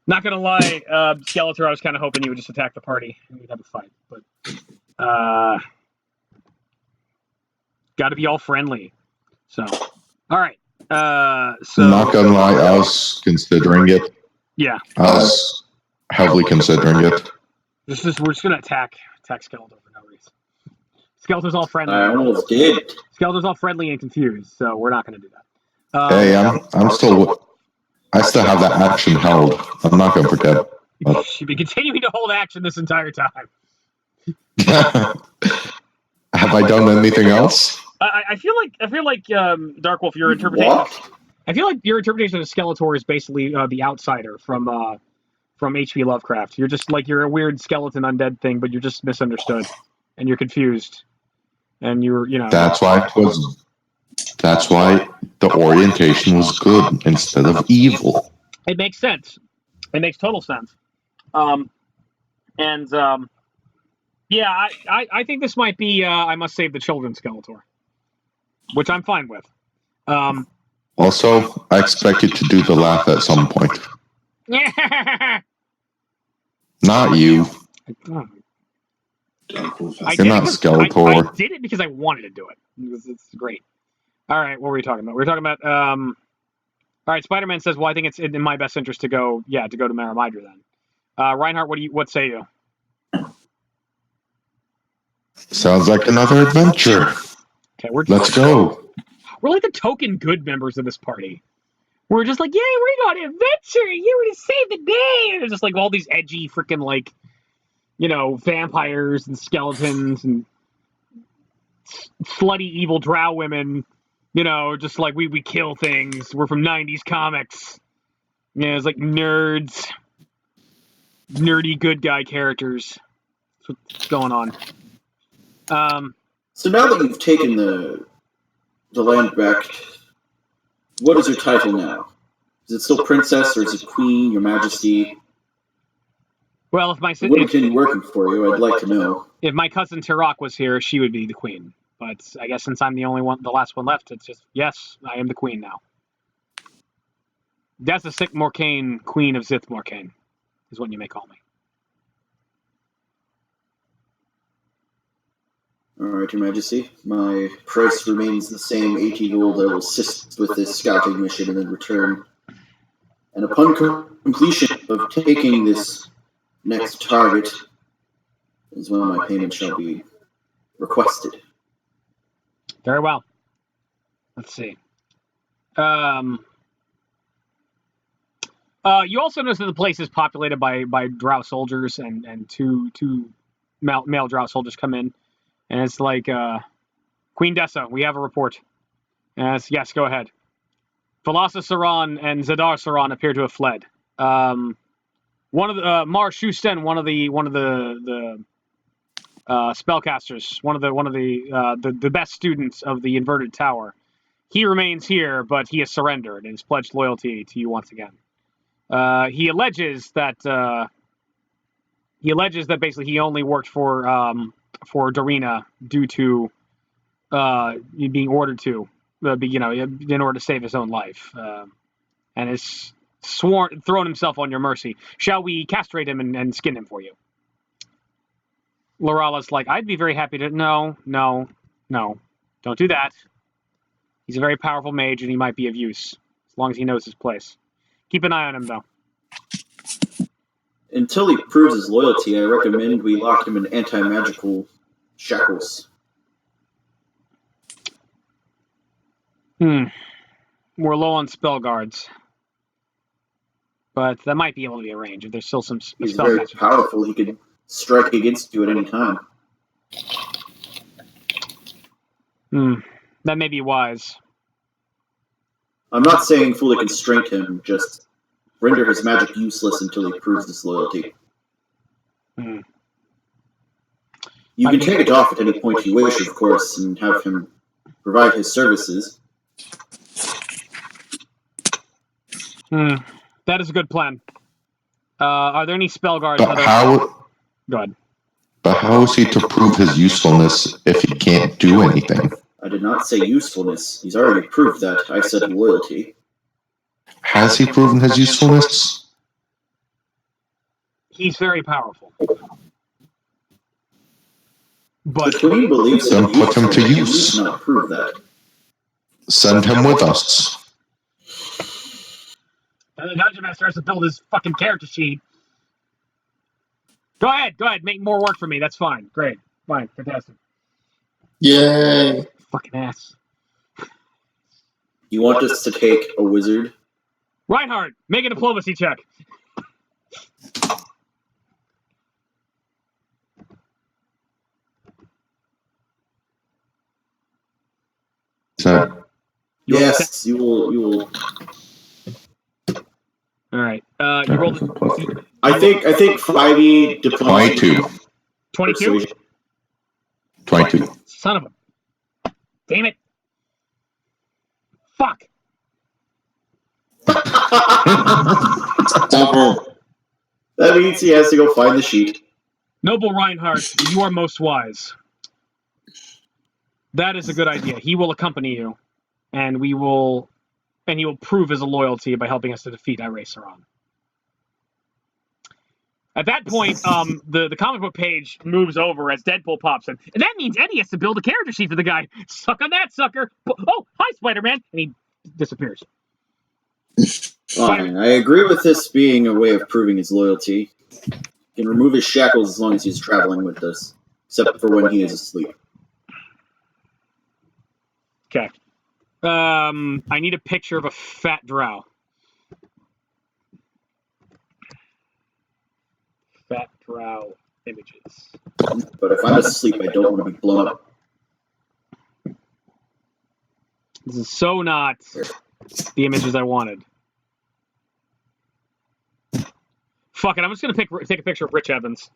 Not gonna lie, Skeletor, I was kind of hoping you would just attack the party and we'd have a fight, but got to be all friendly. So, all right. So I'm not gonna lie, I was considering it. Yeah. I was heavily considering it. We're just gonna attack Skeletor for no reason. Skeletor's all friendly. I almost did. Skeletor's all friendly and confused, so we're not gonna do that. Hey, I still have that action held. I'm not gonna forget. You should be continuing to hold action this entire time. Have I done anything else? I feel like Dark Wolf, your interpretation. What? I feel like your interpretation of Skeletor is basically the outsider from H.P. Lovecraft. You're just like, you're a weird skeleton undead thing, but you're just misunderstood and you're confused, and That's why the orientation was good instead of evil. It makes sense. It makes total sense. Yeah, I think this might be I Must Save the Children Skeletor, which I'm fine with. Also, I expect you to do the laugh at some point. Not you. You're not Skeletor. I did it because I wanted to do it. It's great. All right, what were we talking about? We were talking about. All right, Spider-Man says, "Well, I think it's in my best interest to go to Maramidra then." Reinhardt, what say you? Sounds like another adventure. Okay, let's go. We're like the token good members of this party. We're just like, yay, we're on an adventure. You were to save the day. And it's just like all these edgy freaking vampires and skeletons and slutty evil drow women. Just like we kill things. We're from 90s comics. Yeah, it's like nerds. Nerdy good guy characters. That's what's going on. So now that you've taken the land back, what is your title now? Is it still Princess, or is it Queen, Your Majesty? Well, if continue working for you, I'd like to know. If my cousin Turok was here, she would be the queen. But I guess since I'm the last one left, it's just, yes, I am the queen now. Dessa Szith Morcane, Queen of Szith Morcane, is what you may call me. All right, Your Majesty. My price remains the same, 80 gold. I will assist with this scouting mission and then return. And upon completion of taking this next target is when my payment shall be requested. Very well. Let's see. You also notice that the place is populated by drow soldiers, and two male drow soldiers come in. And it's like, Queen Dessa, we have a report. Yes, go ahead. Thalassa Saran and Zadar Saran appear to have fled. One of the Mar Shusten, one of the spellcasters, one of the best students of the Inverted Tower. He remains here, but he has surrendered and has pledged loyalty to you once again. He alleges that basically he only worked for Darina due to being ordered to, in order to save his own life, and has thrown himself on your mercy. Shall we castrate him and skin him for you? Lorala's like, I'd be very happy to. No, don't do that. He's a very powerful mage, and he might be of use as long as he knows his place. Keep an eye on him, though. Until he proves his loyalty, I recommend we lock him in anti-magical shackles. We're low on spell guards. But that might be able to be arranged if there's still some spell. He's very powerful. He could strike against you at any time. That may be wise. I'm not saying fully constrain him, just render his magic useless until he proves his loyalty. You can take it off at any point you wish, of course, and have him provide his services. That is a good plan. Are there any spell guards? Go ahead. But how is he to prove his usefulness if he can't do anything? I did not say usefulness. He's already proved that. I said loyalty. Has he proven his usefulness? He's very powerful. The But Queen believes Then in put him to use. Not prove that. Send him with us. and the Dungeon Master has to build his fucking character sheet. Go ahead. Make more work for me. That's fine. Great. Fine. Fantastic. Yay. Fucking ass. You want us to take a wizard? Reinhardt, make a diplomacy check. So, Yes, you will. All right. You rolled I think 5e diplomacy. 22. 22? 22. Son of a... Damn it. Fuck. That means he has to go find the sheet. Noble Reinhardt, you are most wise. That is a good idea. He will accompany you, and he will prove his loyalty by helping us to defeat Iraceron. At that point, the comic book page moves over as Deadpool pops in. And that means Eddie has to build a character sheet for the guy. Suck on that, sucker. Oh, hi, Spider-Man. And he disappears. Fine. I agree with this being a way of proving his loyalty. He can remove his shackles as long as he's traveling with us, except for when he is asleep. Okay. I need a picture of a fat drow. Fat drow images. But if I'm asleep, I don't want to be blown up. This is so not the images I wanted. Fuck it, I'm just gonna take a picture of Rich Evans.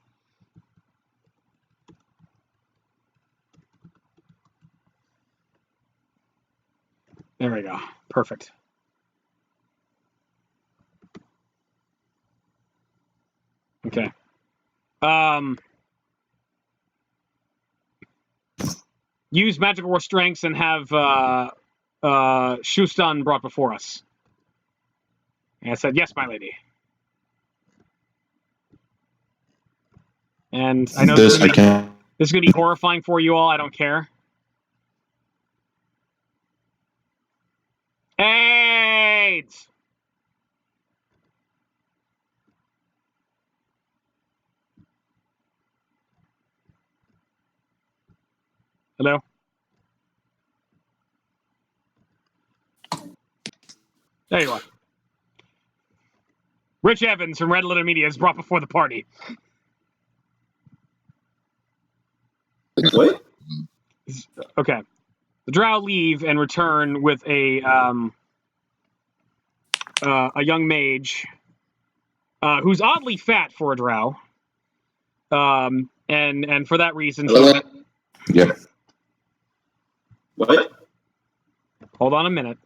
There we go. Perfect. Okay. Use magical restraints and have Shustan brought before us. And I said, yes, my lady. And I know this is going to be horrifying for you all. I don't care. AIDS! Hello? There you are. Rich Evans from Red Letter Media is brought before the party. What? Okay. The drow leave and return with a young mage who's oddly fat for a drow. And for that reason... Yep. What? Hold on a minute.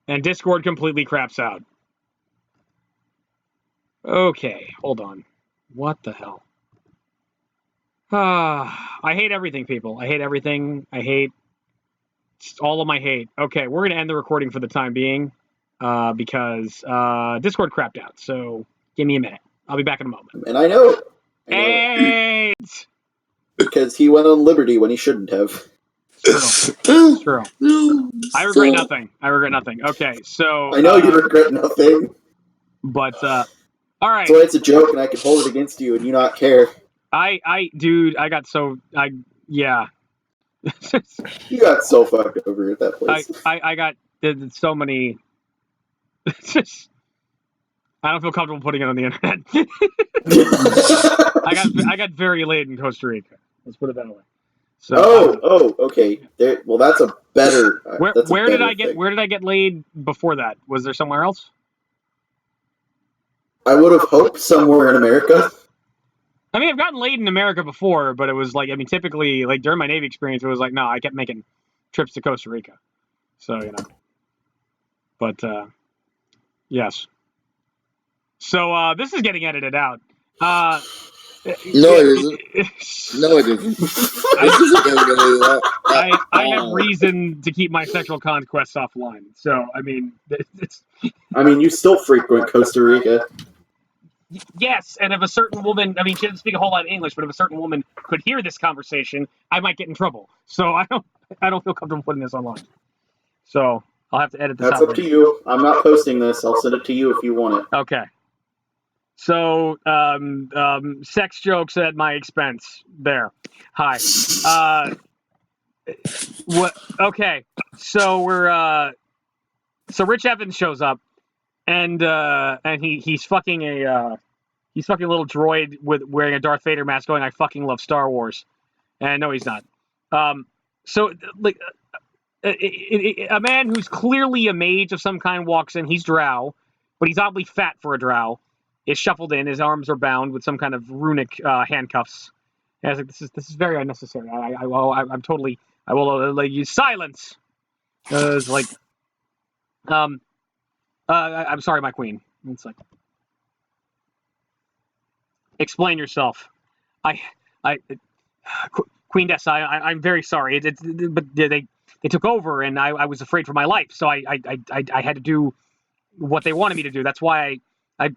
And Discord completely craps out. Okay, hold on. What the hell? I hate everything, people. I hate everything. I hate all of my hate. Okay, we're going to end the recording for the time being because Discord crapped out. So give me a minute. I'll be back in a moment. And I know it. AIDS! Because he went on liberty when he shouldn't have. It's true. It's true. I regret nothing. Okay, so... I know you regret nothing. But, all right. That's why it's a joke and I can hold it against you and you not care. Dude, I got so... yeah. You got so fucked over at that place. I got so many... I don't feel comfortable putting it on the internet. I got very late in Costa Rica. Let's put it that way. So, okay. Well, that's a better. Where did I get laid before that? Was there somewhere else? I would have hoped somewhere in America. I mean, I've gotten laid in America before, but it was like, I mean, typically, like during my Navy experience, it was like, no, I kept making trips to Costa Rica. So, you know. But, yes. So, this is getting edited out. No, it isn't. No, it isn't. This isn't going to be that. I have reason to keep my sexual conquests offline. So, I mean, it's... I mean, you still frequent Costa Rica. Yes, and if a certain woman, I mean, she doesn't speak a whole lot of English, but if a certain woman could hear this conversation, I might get in trouble. So I don't feel comfortable putting this online. So I'll have to edit this out. That's up to you. I'm not posting this. I'll send it to you if you want it. Okay. So, sex jokes at my expense. There. Hi. What? Okay. So so Rich Evans shows up, and he's fucking a little droid with wearing a Darth Vader mask, going, "I fucking love Star Wars," and no, he's not. So like a man who's clearly a mage of some kind walks in. He's drow, but he's oddly fat for a drow. Is shuffled in. His arms are bound with some kind of runic handcuffs. And I was like, this is very unnecessary. I'm totally. I will use silence. It's like, I'm sorry, my queen. It's like, explain yourself. Queen Dessa, I'm very sorry. But they took over, and I was afraid for my life, so I had to do what they wanted me to do. That's why I'm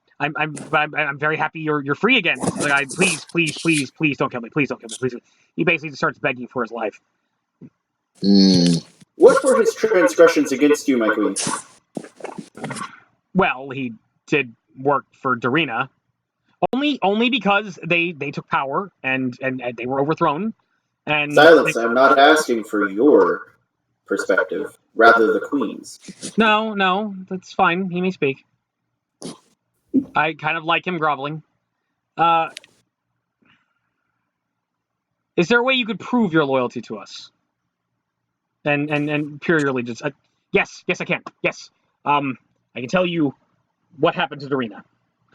very happy you're free again. Like, please don't kill me. Please don't kill me. Please. He basically just starts begging for his life. What were his transgressions against you, my queen? Well, he did work for Darina. Only because they took power and they were overthrown. And silence. I'm not asking for your perspective, rather the queen's. No, that's fine. He may speak. I kind of like him groveling. Is there a way you could prove your loyalty to us? And purely just yes, I can. Yes, I can tell you what happened to Darina.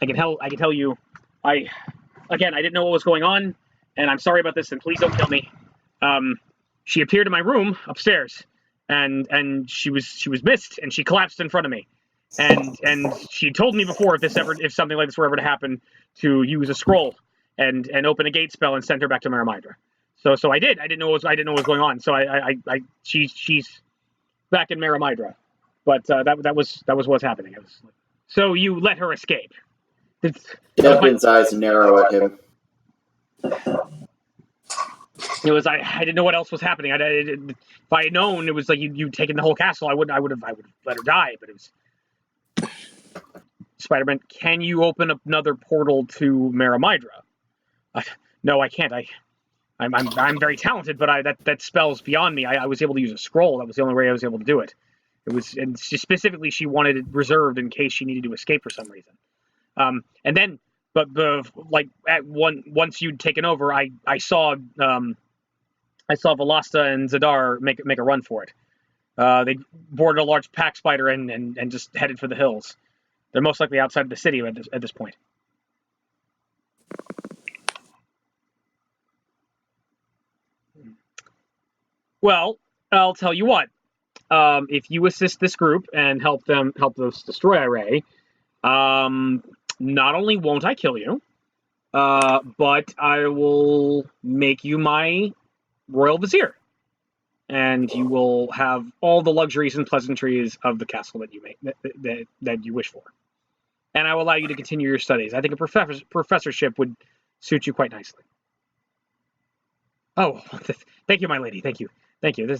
I can tell you. I didn't know what was going on, and I'm sorry about this. And please don't kill me. She appeared in my room upstairs, and she was missed, and she collapsed in front of me. And she told me before if something like this were ever to happen, to use a scroll and open a gate spell and send her back to Maramydra. So I did. I didn't know what was going on. So she's back in Maramydra, but that was what's happening. So you let her escape. Devlin's eyes narrow at him. It was I didn't know what else was happening. If I had known it was like you'd taken the whole castle, I would have let her die. But it was Spider-Man. Can you open up another portal to Maramydra? No, I can't. I'm very talented, but that spell's beyond me. I was able to use a scroll. That was the only way I was able to do it. It was, and specifically, she wanted it reserved in case she needed to escape for some reason. And then, once you'd taken over, I saw Velasta and Zadar make a run for it. They boarded a large pack spider and just headed for the hills. They're most likely outside of the city at this point. Well, I'll tell you what. If you assist this group and help those destroy Iray, not only won't I kill you, but I will make you my royal vizier, and you will have all the luxuries and pleasantries of the castle that you wish for, and I will allow you to continue your studies. I think a professorship would suit you quite nicely. Oh, thank you, my lady. Thank you.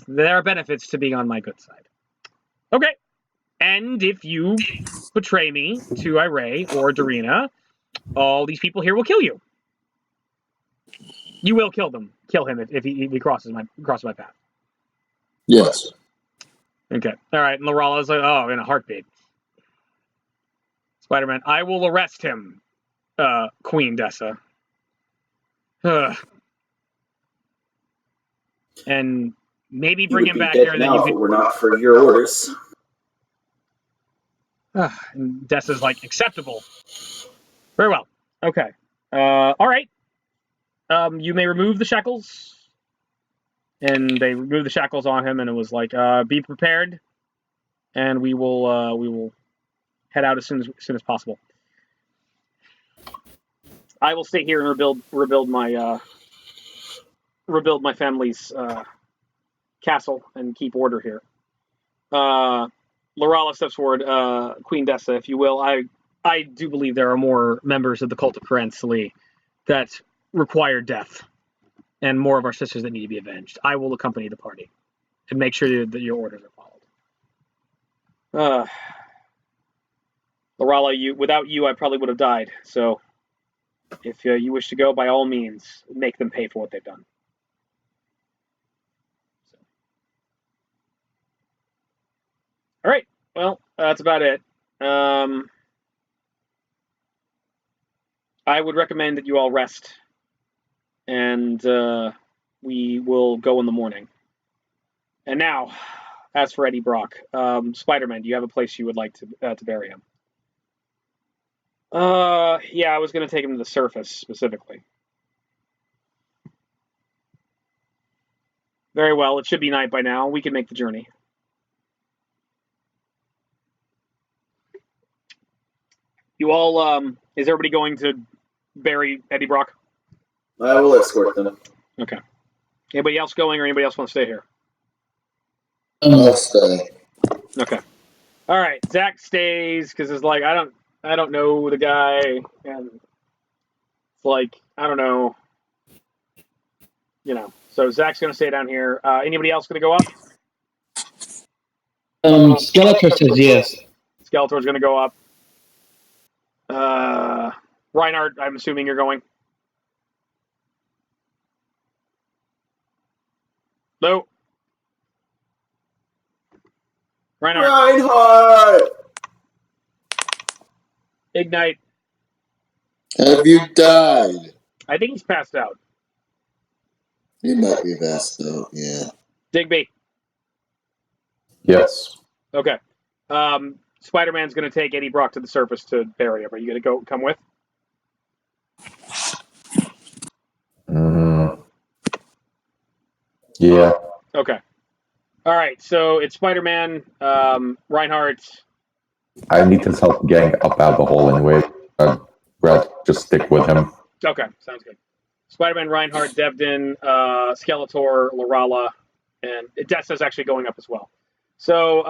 There are benefits to being on my good side. Okay. And if you betray me to Iray or Darina, all these people here will kill you. You will kill him if he crosses my path. Yes. Okay. All right. And Lorala's like, oh, in a heartbeat. Spider-Man, I will arrest him, Queen Dessa. And maybe bring him back here, and then you could. If it were not for your orders. And Dessa's like, acceptable. Very well. Okay. All right. You may remove the shackles. And they removed the shackles on him, and it was like, be prepared, and we will head out as soon as possible. I will stay here and rebuild my family's castle and keep order here. Lorala steps forward. Queen Dessa, if you will. I do believe there are more members of the cult of Karansali that require death, and more of our sisters that need to be avenged. I will accompany the party and make sure that your orders are followed. Lorala, without you, I probably would have died. So, if you wish to go, by all means, make them pay for what they've done. So. All right. Well, that's about it. I would recommend that you all rest, and we will go in the morning. And now, as for Eddie Brock, Spider-Man, do you have a place you would like to bury him? Yeah, I was going to take him to the surface, specifically. Very well, it should be night by now. We can make the journey. You all, is everybody going to bury Eddie Brock? I will escort them. Okay. Anybody else going, or anybody else want to stay here? I'll stay. Okay. All right. Zach stays because it's like I don't know the guy, and it's like I don't know. So Zach's gonna stay down here. Anybody else gonna go up? Skeletor says yes. Skeletor's gonna go up. Reinhardt, I'm assuming you're going. No. Reinhardt! Ignite. Have you died? I think he's passed out. He might be passed out, yeah. Digby. Yes. Okay. Spider-Man's going to take Eddie Brock to the surface to bury him. Are you going to come with? Yeah. Okay. All right. So it's Spider-Man, Reinhardt. I need his help getting up out of the hole anyway. I'd rather just stick with him. Okay. Sounds good. Spider-Man, Reinhardt, Devdin, Skeletor, Lorala, and Dessa's actually going up as well. So,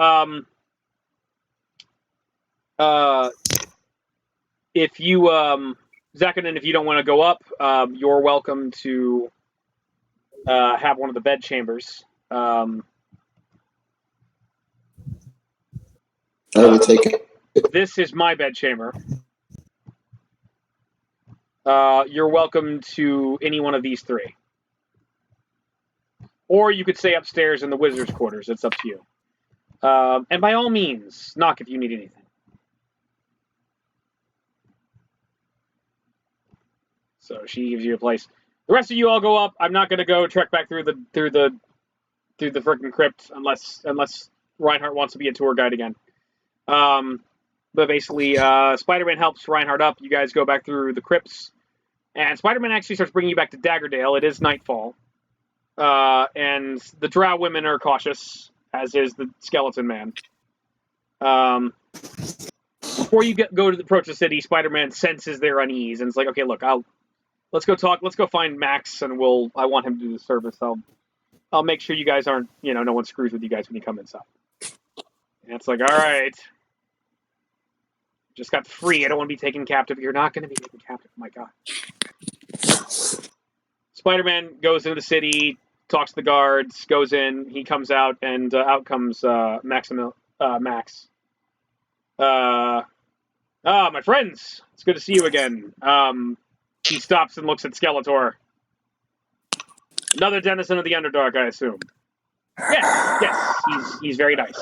if you, Zakanin, if you don't want to go up, you're welcome to have one of the bed chambers. I will take it. This is my bed chamber. You're welcome to any one of these three. Or you could stay upstairs in the wizard's quarters. It's up to you. And by all means, knock if you need anything. So she gives you a place. The rest of you all go up. I'm not going to go trek back through the freaking crypt unless Reinhardt wants to be a tour guide again. But basically, Spider-Man helps Reinhardt up. You guys go back through the crypts. And Spider-Man actually starts bringing you back to Daggerdale. It is nightfall. And the drow women are cautious, as is the skeleton man. Before you go to approach the city, Spider-Man senses their unease and it's like, okay, look, let's go talk. Let's go find Max, and I want him to do the service. I'll make sure you guys aren't, no one screws with you guys when you come inside. And it's like, all right. Just got free. I don't want to be taken captive. You're not going to be taken captive. Oh my God. Spider-Man goes into the city, talks to the guards, goes in. He comes out, and out comes Max. My friends. It's good to see you again. He stops and looks at Skeletor. Another denizen of the Underdark, I assume. Yes. He's very nice.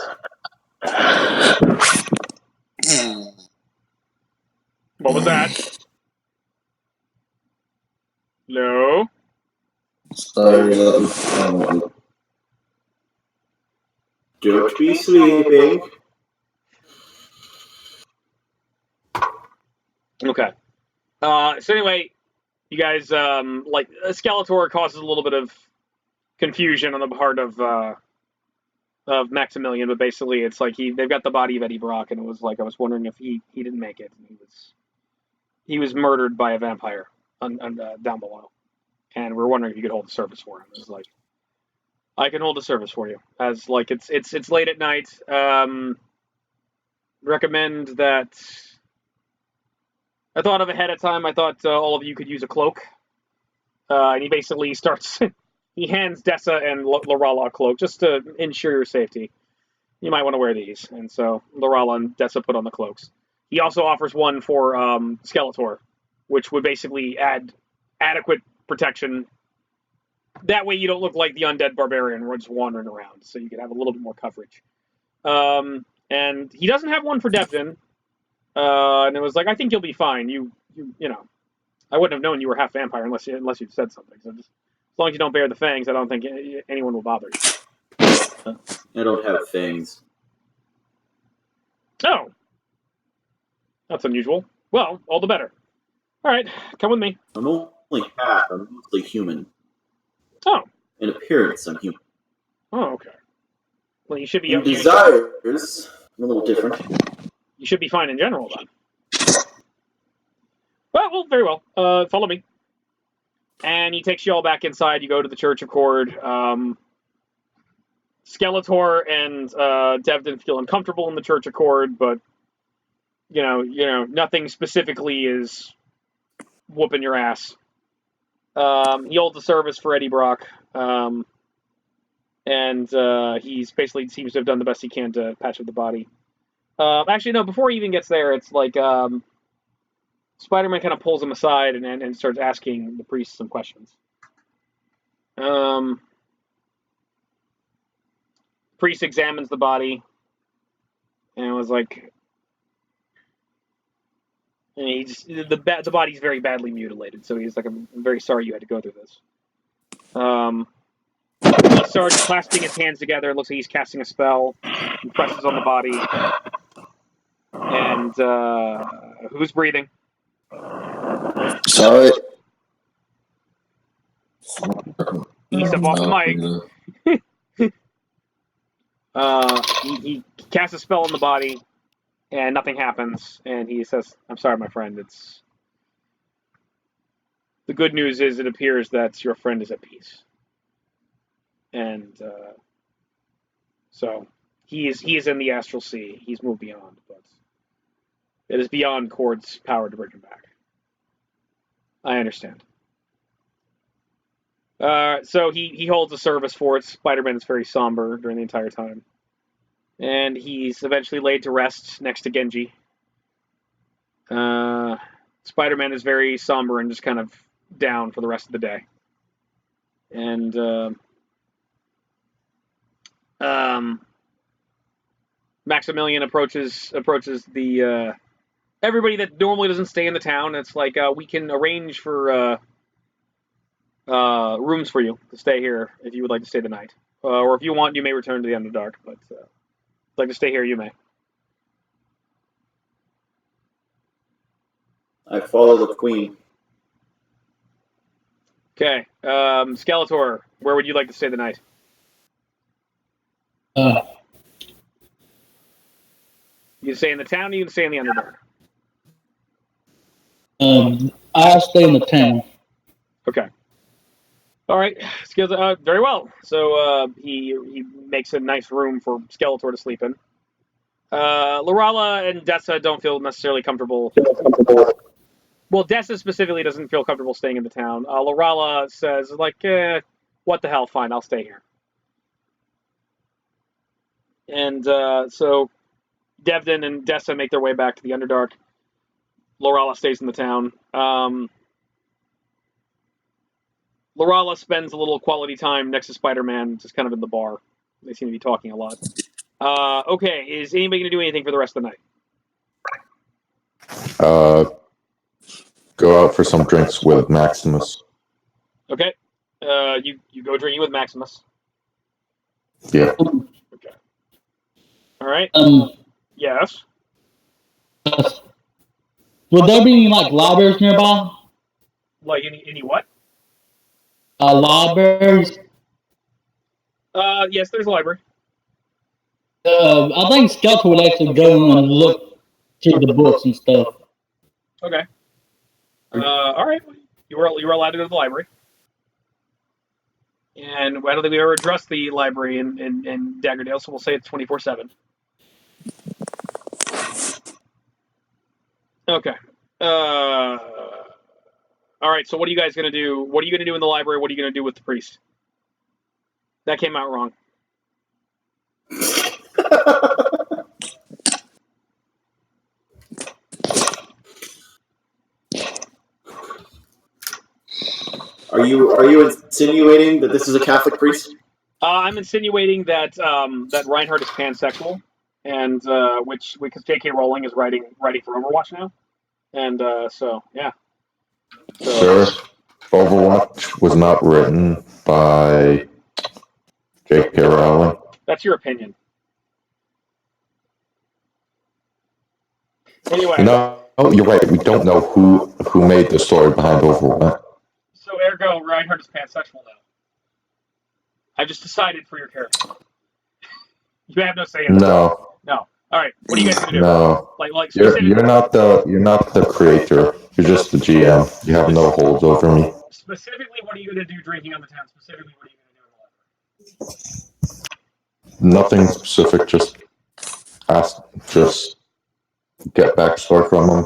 What was that? Hello? Sorry. Don't be sleeping. Okay. So anyway, you guys, Skeletor causes a little bit of confusion on the part of Maximilian, but basically it's like they've got the body of Eddie Brock, and it was like I was wondering if he didn't make it. And he was murdered by a vampire. down below, and we're wondering if you could hold the service for him. It's like, I can hold the service for you. As like it's late at night. Recommend that. I thought of ahead of time. I thought all of you could use a cloak. And he basically starts. He hands Dessa and Lorala a cloak just to ensure your safety. You might want to wear these. And so Lorala and Dessa put on the cloaks. He also offers one for Skeletor, which would basically add adequate protection. That way you don't look like the undead barbarian just wandering around, so you can have a little bit more coverage. And he doesn't have one for Devdin. And it was like, I think you'll be fine. You know, I wouldn't have known you were half vampire unless you'd said something. So just, as long as you don't bear the fangs, I don't think anyone will bother you. I don't have fangs. Oh. That's unusual. Well, all the better. All right, come with me. I'm only half. I'm mostly human. Oh. In appearance, I'm human. Oh, okay. Well, you should be... In desires, I'm a little different. You should be fine in general, then. Well, very well. Follow me. And he takes you all back inside. You go to the Church of Cord. Skeletor and Devdin feel uncomfortable in the Church of Cord, but you know, nothing specifically is whooping your ass. He holds a service for Eddie Brock, and he's basically seems to have done the best he can to patch up the body. Actually, no. Before he even gets there, it's like Spider-Man kind of pulls him aside and starts asking the priest some questions. Priest examines the body and was like, and the body's very badly mutilated, so he's like, I'm very sorry you had to go through this. He starts clasping his hands together. It looks like he's casting a spell. He presses on the body. And who's breathing? Sorry. He stepped off the mic. He casts a spell on the body, and nothing happens. And he says, "I'm sorry, my friend. The good news is it appears that your friend is at peace." And so he is in the astral sea. He's moved beyond, but it is beyond Cord's power to bring him back. I understand. So he holds a service for it. Spider-Man is very somber during the entire time. And he's eventually laid to rest next to Genji. Spider-Man is very somber and just kind of down for the rest of the day. And Maximilian approaches the everybody that normally doesn't stay in the town. It's like, we can arrange for rooms for you to stay here if you would like to stay the night. Or if you want, you may return to the Underdark, but if you'd like to stay here, you may. I follow the queen. Okay. Skeletor, where would you like to stay the night? You can stay in the town, or you can stay in the Underdark. I'll stay in the town. Okay. All right. Very well. So he makes a nice room for Skeletor to sleep in. Lorala and Dessa don't feel necessarily comfortable. Well, Dessa specifically doesn't feel comfortable staying in the town. Lorala says, like, what the hell, fine, I'll stay here. And so Devdin and Dessa make their way back to the Underdark. Lorala stays in the town. Lorala spends a little quality time next to Spider-Man, just kind of in the bar. They seem to be talking a lot. Okay, is anybody going to do anything for the rest of the night? Go out for some drinks with Maximus. Okay. You go drinking with Maximus. Yeah. Okay. All right. Yes. Would there be any, like, libraries nearby? Like any what? Libraries? Yes, there's a library. I think Skeletor would actually go and look through the books and stuff. Okay. All right. You were allowed to go to the library. And I don't think we ever addressed the library in Daggerdale, so we'll say it's 24/7. Okay. All right. So what are you guys gonna do? What are you gonna do in the library? What are you gonna do with the priest? That came out wrong. Are you insinuating that this is a Catholic priest? I'm insinuating that that Reinhardt is pansexual, and because J.K. Rowling is writing for Overwatch now, and so yeah. Sir, Overwatch was not written by J.K. Rowling. That's your opinion. Anyway. No, you're right. We don't know who made the story behind Overwatch. So ergo, Reinhardt is pansexual now. I've just decided for your character. You have no say in it. No. No. All right. What are you guys gonna do? No. Like you're not the creator. You're just the GM. You have no holds over me. Specifically, what are you gonna do drinking on the town? Specifically, what are you gonna do in the library? Nothing specific. Just get backstory from them,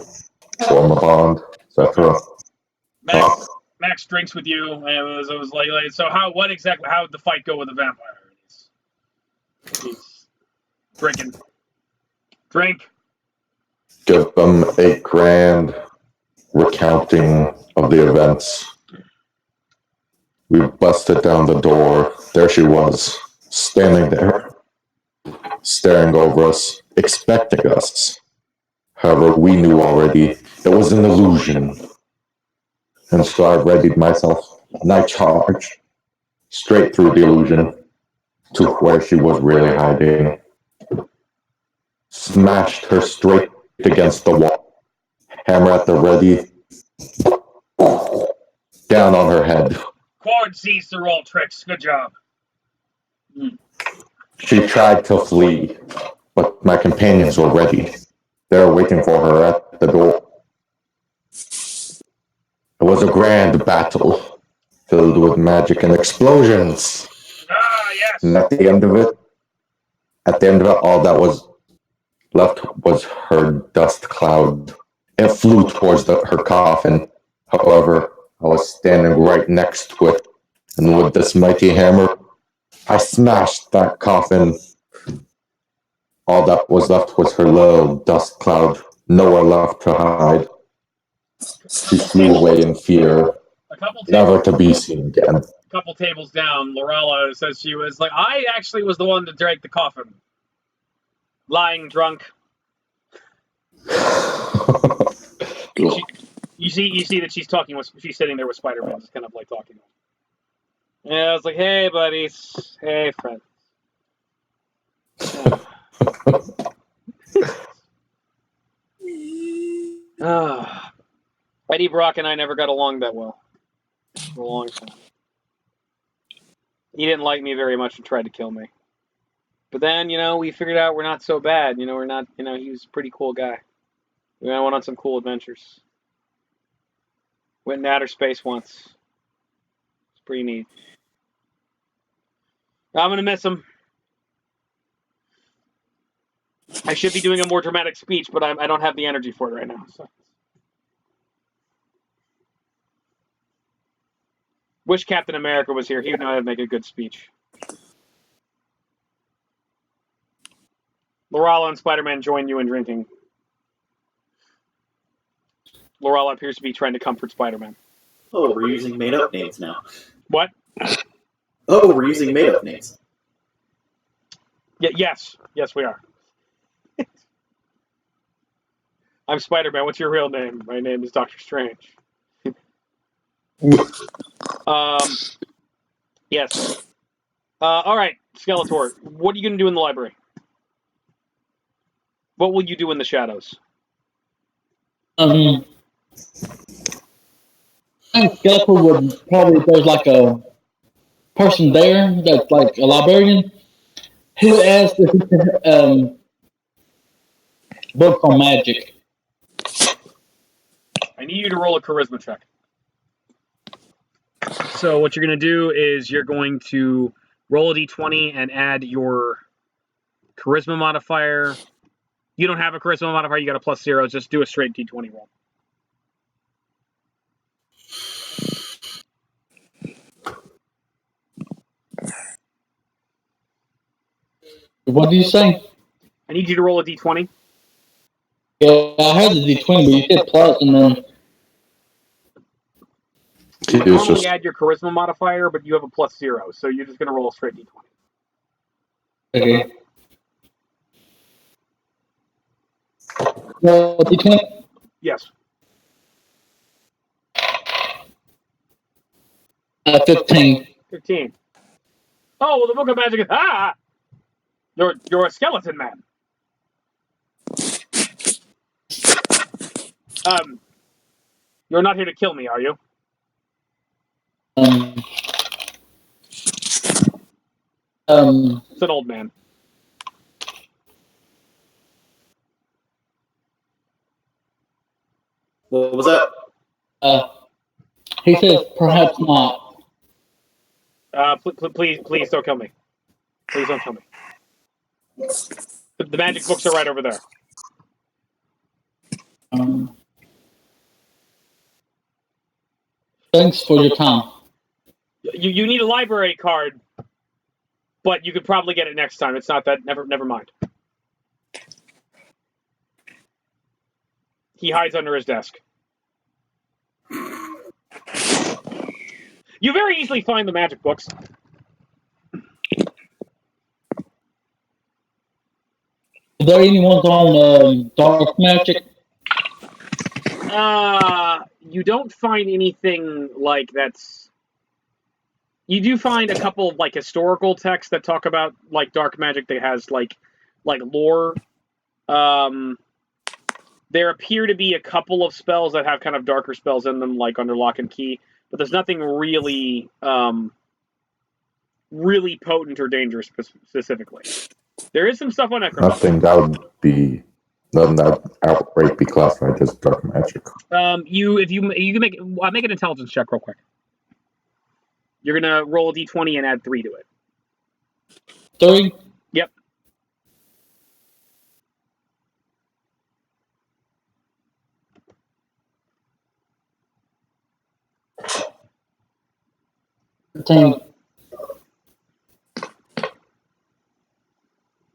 form a bond, etc. Max drinks with you, and it was like so. How did the fight go with the vampire? He's drinking. Drink. Give them a grand recounting of the events. We busted down the door. There she was, standing there, staring over us, expecting us. However, we knew already it was an illusion. And so I readied myself, and I charged straight through the illusion to where she was really hiding. Smashed her straight against the wall. Hammer at the ready. Down on her head. Quad sees the roll tricks. Good job. She tried to flee, but my companions were ready. They were waiting for her at the door. It was a grand battle, filled with magic and explosions. Ah, yes. And at the end of it, all that was left was her dust cloud. It flew towards her coffin. However, I was standing right next to it, and with this mighty hammer, I smashed that coffin. All that was left was her little dust cloud, nowhere left to hide. She flew away in fear, never to be seen again. A couple tables down, Lorella says she was like, I actually was the one to drag the coffin. Lying drunk. You see that she's sitting there with Spider-Man, just kind of like talking to him. Yeah, I was like, hey, buddies. Hey, friend. Eddie Brock and I never got along that well for a long time. He didn't like me very much and tried to kill me. But then, we figured out we're not so bad. We're not, he was a pretty cool guy. We went on some cool adventures. Went in outer space once. It's pretty neat. I'm going to miss him. I should be doing a more dramatic speech, but I don't have the energy for it right now. So. Wish Captain America was here. He would know how to make a good speech. Lorella and Spider-Man join you in drinking. Lorella appears to be trying to comfort Spider-Man. Oh, we're using made-up names now. What? Oh, we're using made-up names. Yes, we are. I'm Spider-Man. What's your real name? My name is Doctor Strange. Yes. All right, Skeletor. What are you going to do in the library? What will you do in the shadows? I think Skeletor would probably, there's like a person there that's like a librarian who asked if he could books on magic. I need you to roll a charisma check. So what you're going to do is you're going to roll a d20 and add your charisma modifier. You don't have a charisma modifier. You got a +0. Just do a straight d20 roll. What did you say? I need you to roll a d20. Yeah, I heard the D20, but you said plus, and then You He was normally just add your charisma modifier, but you have a +0, so you're just going to roll a straight d20. okay. Well, D20. Yes. 15. 15. Oh, well, the Book of Magic is... Ah! You're a skeleton man. You're not here to kill me, are you? It's an old man. What was that? He says perhaps not. Please don't kill me. Please don't kill me. The magic books are right over there. Thanks for your time. You need a library card, but you could probably get it next time. It's not that. Never mind. He hides under his desk. You very easily find the magic books. Is there anyone on dark magic? You don't find anything like that's. You do find a couple of like historical texts that talk about like dark magic that has like lore. There appear to be a couple of spells that have kind of darker spells in them, like under lock and key, but there's nothing really really potent or dangerous specifically. There is some stuff on necromancy. nothing that would outright be classified as dark magic. You can make an intelligence check real quick. You're gonna roll a d20 and add 3 to it. 3? Yep.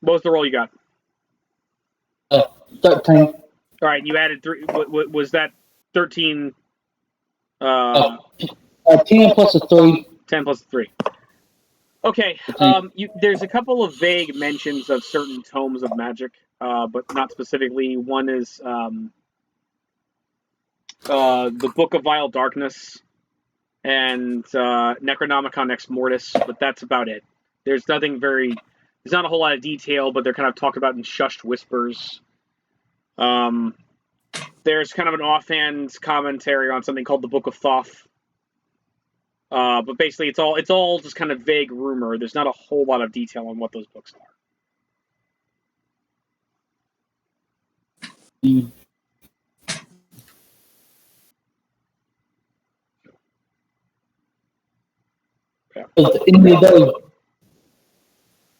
What was the roll you got? 13. All right, you added 3. Was that 13? 10 plus a 3. 10 plus 3. Okay. There's a couple of vague mentions of certain tomes of magic, but not specifically. One is the Book of Vile Darkness and Necronomicon Ex Mortis, but that's about it. There's nothing very. There's not a whole lot of detail, but they're kind of talked about in shushed whispers. There's kind of an offhand commentary on something called the Book of Thoth. But basically, it's all just kind of vague rumor. There's not a whole lot of detail on what those books are. Yeah. Does any of those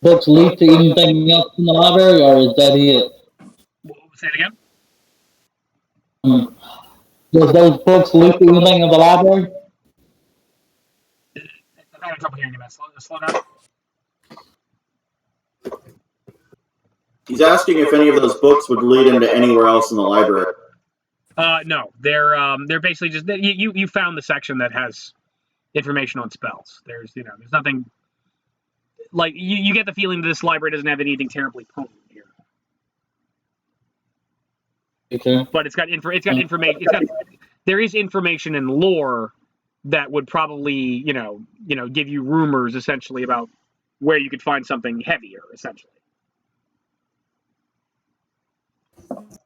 books lead to anything else in the library, or is that it? Say it again? Does those books lead to anything in the library? I'm having trouble hearing you, man. Slow down. He's asking if any of those books would lead him to anywhere else in the library. No, they're basically just you found the section that has information on spells. There's nothing like you get the feeling that this library doesn't have anything terribly potent here. Okay. But it's got information. There is information and lore that would probably give you rumors essentially about where you could find something heavier essentially.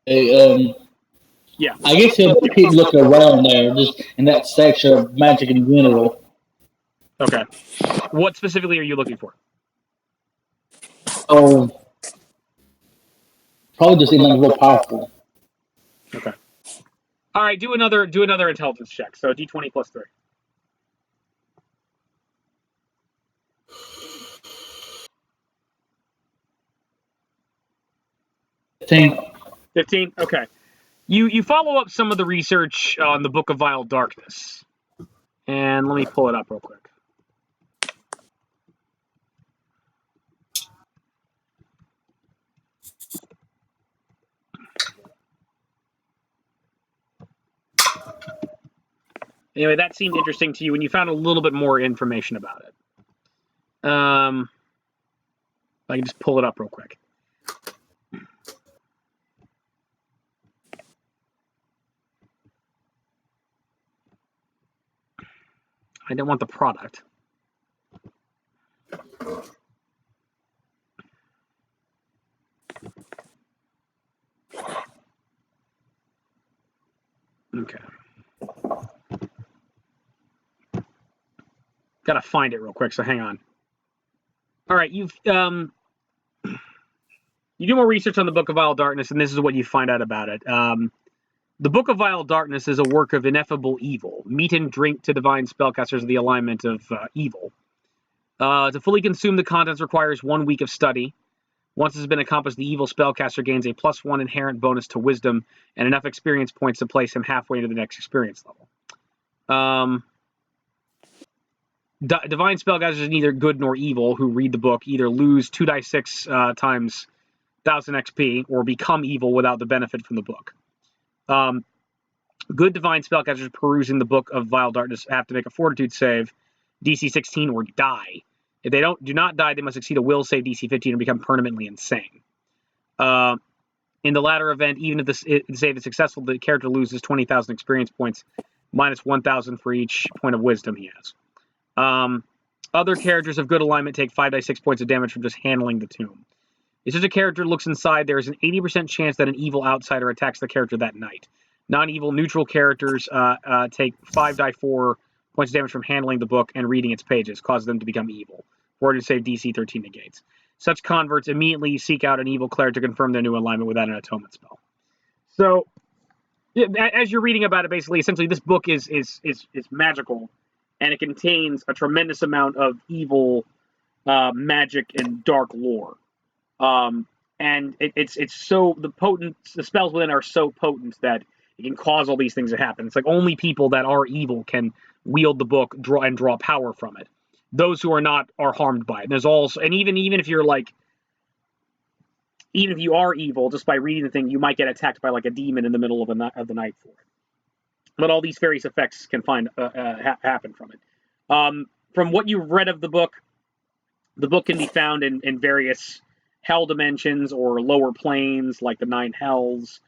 Hey, yeah. I guess he'll keep looking around there, just in that section of magic in general. Okay. What specifically are you looking for? Oh, probably just anything real powerful. Okay. All right. Do another intelligence check. So D20 plus 3. 15. 15? Okay. You follow up some of the research on the Book of Vile Darkness. And let me pull it up real quick. Anyway, that seemed interesting to you, and you found a little bit more information about it. I can just pull it up real quick. I didn't want the product. Okay. Gotta find it real quick, so hang on. All right, you do more research on the Book of Vile Darkness, and this is what you find out about it. The Book of Vile Darkness is a work of ineffable evil. Meat and drink to divine spellcasters of the alignment of evil. To fully consume the contents requires 1 week of study. Once this has been accomplished, the evil spellcaster gains a +1 inherent bonus to wisdom and enough experience points to place him halfway to the next experience level. Divine spellcasters are neither good nor evil who read the book either lose 2d6 times 1000 XP or become evil without the benefit from the book. Good divine spellcasters perusing the Book of Vile Darkness have to make a Fortitude save, DC 16, or die. If they do not die, they must succeed a Will save, DC 15, or become permanently insane. In the latter event, even if the save is successful, the character loses 20,000 experience points, minus 1,000 for each point of wisdom he has. Other characters of good alignment take 5d6 points of damage from just handling the tomb. If such a character looks inside, there is an 80% chance that an evil outsider attacks the character that night. Non-evil neutral characters take 5d4 points of damage from handling the book and reading its pages, causes them to become evil. Fortitude save DC 13 negates. Such converts immediately seek out an evil cleric to confirm their new alignment without an atonement spell. So, as you're reading about it, basically, essentially, this book is magical, and it contains a tremendous amount of evil, magic, and dark lore. And it's so the spells within are so potent that it can cause all these things to happen. It's like only people that are evil can wield the book, draw power from it. Those who are not are harmed by it. And there's also, and even if you're like, even if you are evil, just by reading the thing, you might get attacked by like a demon in the middle of the night for it. But all these various effects can happen from it. From what you've read of the book can be found in various hell dimensions or lower planes, like the 9 hells.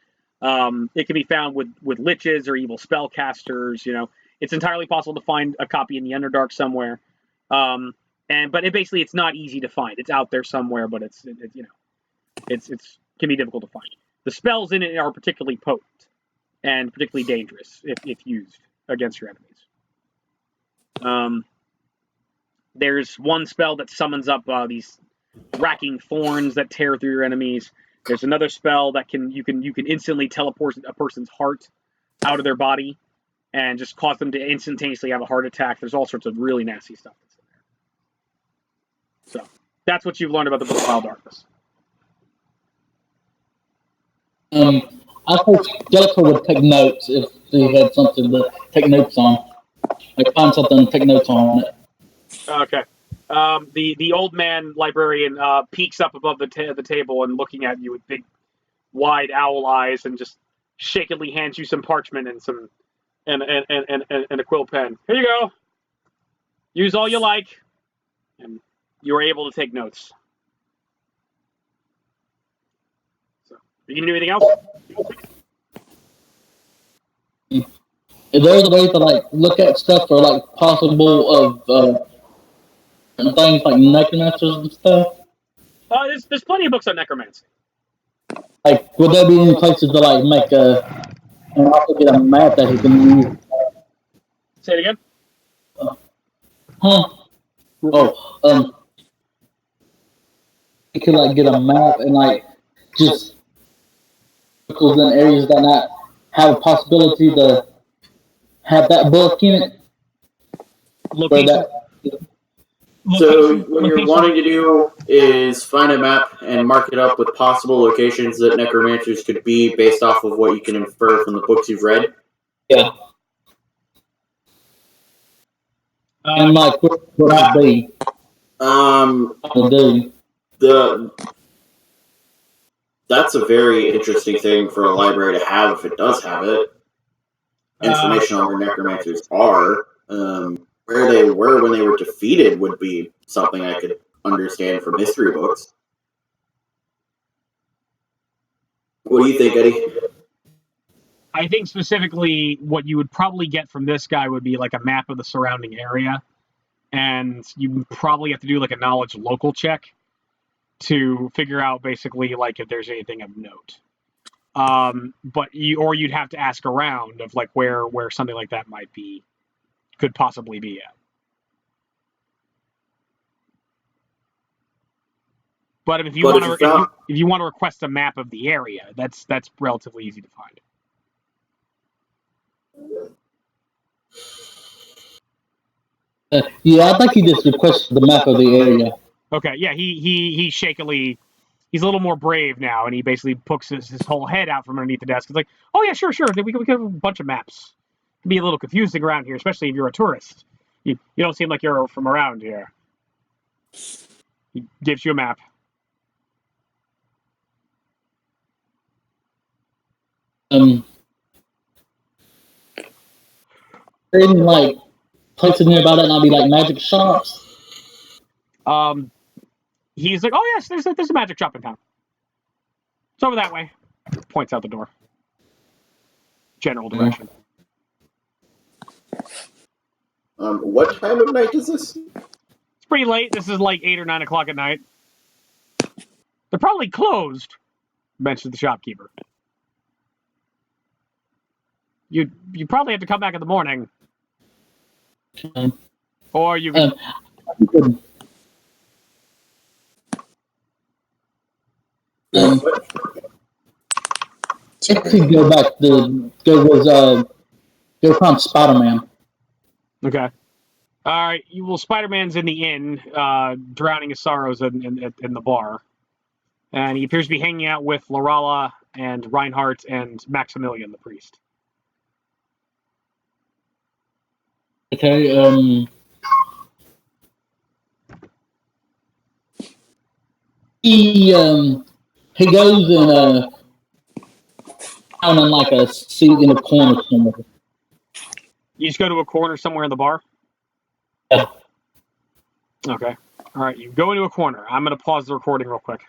It can be found with liches or evil spellcasters. You know, it's entirely possible to find a copy in the Underdark somewhere. But it's not easy to find. It's out there somewhere, but it can be difficult to find. The spells in it are particularly potent and particularly dangerous if used against your enemies. There's one spell that summons up these racking thorns that tear through your enemies. There's another spell that you can instantly teleport a person's heart out of their body and just cause them to instantaneously have a heart attack. There's all sorts of really nasty stuff that's in there. So that's what you've learned about the Book of Vile Darkness. I think Jellicoe would take notes if he had something to take notes on. Like find something to take notes on it. Okay. The old man librarian peeks up above the table and looking at you with big, wide owl eyes and just shakily hands you some parchment and a quill pen. Here you go. Use all you like, and you are able to take notes. So, you can do anything else? Is there a way to like look at stuff for like possible of things like necromancers and stuff? There's plenty of books on necromancy. Like, would there be any places to like make and also get a map that he can use? Say it again. You could like get a map and like just circles in areas that not have a possibility to have that book in it. Location. So what you're wanting to do is find a map and mark it up with possible locations that necromancers could be based off of what you can infer from the books you've read. Yeah. And like, what would I be? That's a very interesting thing for a library to have if it does have it. Information on where necromancers are. Where they were when they were defeated would be something I could understand from history books. What do you think, Eddie? I think specifically what you would probably get from this guy would be like a map of the surrounding area. And you probably have to do like a knowledge local check to figure out basically like if there's anything of note. But you'd have to ask around of like where something like that could possibly be at. But if you want to request a map of the area, that's relatively easy to find. Yeah, I think he just requested the map of the area. Okay, yeah, he shakily, he's a little more brave now, and he basically pokes his whole head out from underneath the desk. It's like, oh yeah, sure, we can have a bunch of maps. It can be a little confusing around here, especially if you're a tourist. You don't seem like you're from around here. He gives you a map. Any like places nearby that might be like magic shops. He's like, oh yes, there's a magic shop in town. It's over that way. Points out the door. General direction. What time of night is this? It's pretty late. This is like 8 or 9 o'clock at night. They're probably closed, mentioned the shopkeeper. You probably have to come back in the morning. Or you can... Go find Spider-Man. Okay. All right. Spider-Man's in the inn, drowning his sorrows in the bar. And he appears to be hanging out with Lorala and Reinhardt and Maximilian, the priest. Okay, he goes and down in like a seat in a corner somewhere. You just go to a corner somewhere in the bar? Yeah. Okay. All right, you go into a corner. I'm going to pause the recording real quick.